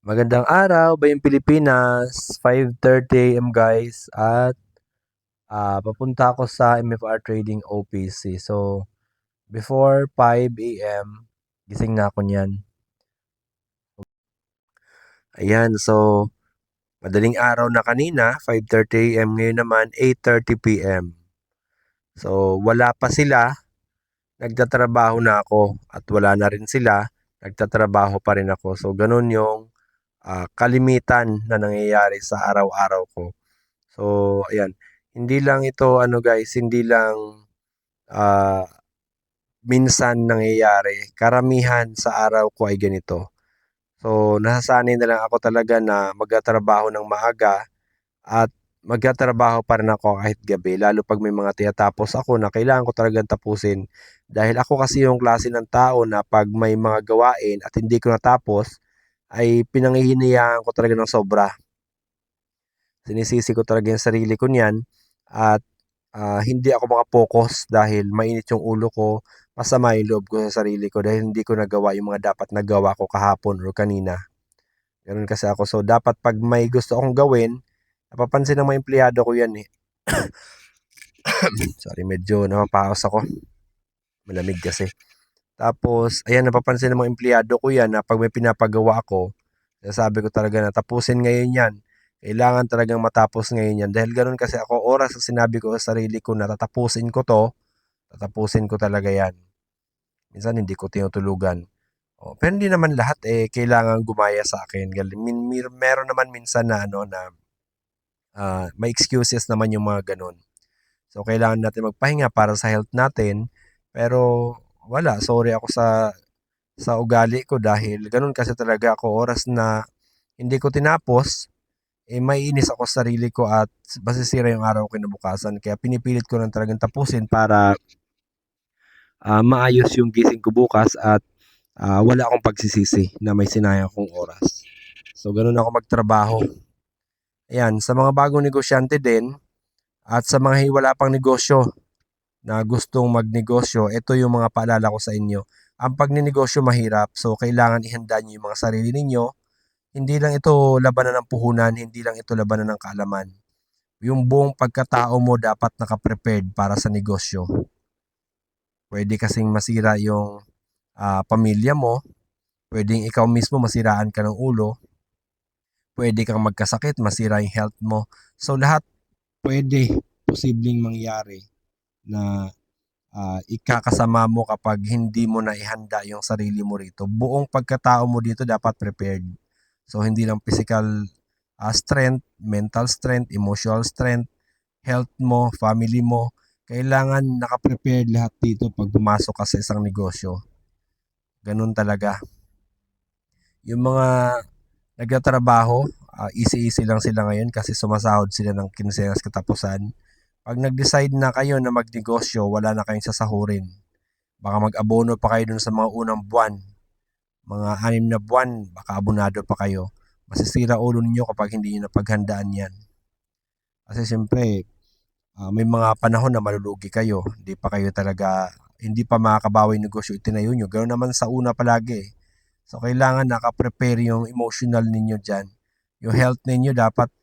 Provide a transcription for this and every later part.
Magandang araw, Bayang Pilipinas, 5:30 AM guys at papunta ako sa MFR Trading OPC. So, before 5 AM, gising na ako niyan. Ayan, so madaling araw na kanina, 5:30 AM, ngayon naman 8:30 PM. So, wala pa sila, nagtatrabaho na ako at wala na rin sila, nagtatrabaho pa rin ako. So, ganun yung kalimitan na nangyayari sa araw-araw ko. So, ayan. Hindi lang ito ano guys, hindi lang ah, minsan nangyayari. Karamihan sa araw ko ay ganito. So, nasasanay na lang ako talaga na magtatrabaho ng maaga at magtatrabaho pa rin ako kahit gabi. Lalo pag may mga tinatapos ako na kailangan ko talagang tapusin. Dahil ako kasi yung klase ng tao na pag may mga gawain at hindi ko natapos, ay pinanghihinayaan ko talaga ng sobra. Sinisisi ko talaga yung sarili ko niyan at hindi ako maka-focus dahil mainit yung ulo ko, masama yung loob ko sa sarili ko dahil hindi ko nagawa yung mga dapat nagawa ko kahapon or kanina. Gano'n kasi ako. So, dapat pag may gusto akong gawin, napapansin ng mga empleyado ko yan eh. Sorry, medyo napapaos ako. Malamig kasi. Tapos, ayan, napapansin ng mga empleyado ko yan na pag may pinapagawa ako, sabi ko talaga na tapusin ngayon yan. Kailangan talagang matapos ngayon yan. Dahil gano'n kasi ako, oras na sinabi ko sa sarili ko na tatapusin ko to, tatapusin ko talaga yan. Minsan hindi ko tinutulugan. Pero hindi naman lahat kailangan gumaya sa akin. Meron naman minsan na ano na may excuses naman yung mga ganun. So kailangan natin magpahinga para sa health natin. Pero wala, sorry ako sa ugali ko dahil ganun kasi talaga ako. Oras na hindi ko tinapos, maiinis ako sa sarili ko at masisira yung araw ko kinabukasan. Kaya pinipilit ko lang talagang tapusin para maayos yung gising ko bukas at wala akong pagsisisi na may sinayang akong oras. So, ganun ako magtrabaho. Ayan, sa mga bagong negosyante din at sa mga wala pang negosyo na gustong magnegosyo, ito yung mga paalala ko sa inyo. Ang pagninegosyo mahirap, so kailangan ihanda niyo yung mga sarili ninyo. Hindi lang ito labanan ng puhunan, hindi lang ito labanan ng kaalaman. Yung buong pagkatao mo dapat naka-prepared para sa negosyo. Pwede kasing masira yung pamilya mo, pwedeng ikaw mismo masiraan ka ng ulo, pwede kang magkasakit, masira yung health mo. So lahat pwede posibleng mangyari na ikakasama mo kapag hindi mo na ihanda yung sarili mo rito. Buong pagkatao mo dito dapat prepared. So hindi lang physical strength, mental strength, emotional strength, health mo, family mo. Kailangan nakaprepared lahat dito pag pumasok ka sa isang negosyo. Ganun talaga. Yung mga nagtatrabaho, easy-easy lang sila ngayon kasi sumasahod sila ng kinsenas katapusan. Pag nag-decide na kayo na magnegosyo, wala na kayong sasahurin. Baka mag-abono pa kayo dun sa mga unang buwan. Mga 6 na buwan, baka abonado pa kayo. Masisira ulo ninyo kapag hindi nyo napaghandaan yan. Kasi siyempre, may mga panahon na malulugi kayo. Hindi pa makakabawi yung negosyo itinayo nyo. Ganoon naman sa una palagi. So, kailangan naka-prepare yung emotional ninyo dyan. Yung health ninyo dapat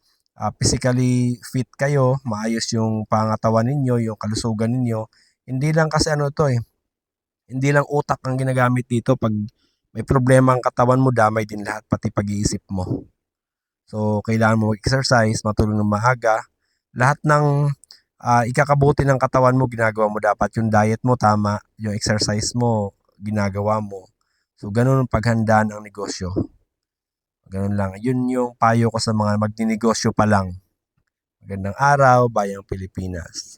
physically fit kayo, maayos yung pangatawan ninyo, yung kalusugan ninyo. Hindi lang kasi hindi lang utak ang ginagamit dito. Pag may problema ang katawan mo, damay din lahat, pati pag-iisip mo. So, kailangan mo mag-exercise, matulog ng maaga. Lahat ng ikakabuti ng katawan mo, ginagawa mo dapat. Yung diet mo, tama. Yung exercise mo, ginagawa mo. So, ganun ang paghandaan ang negosyo. Ganun lang. Yun yung payo ko sa mga magninegosyo pa lang. Magandang araw, Bayang Pilipinas.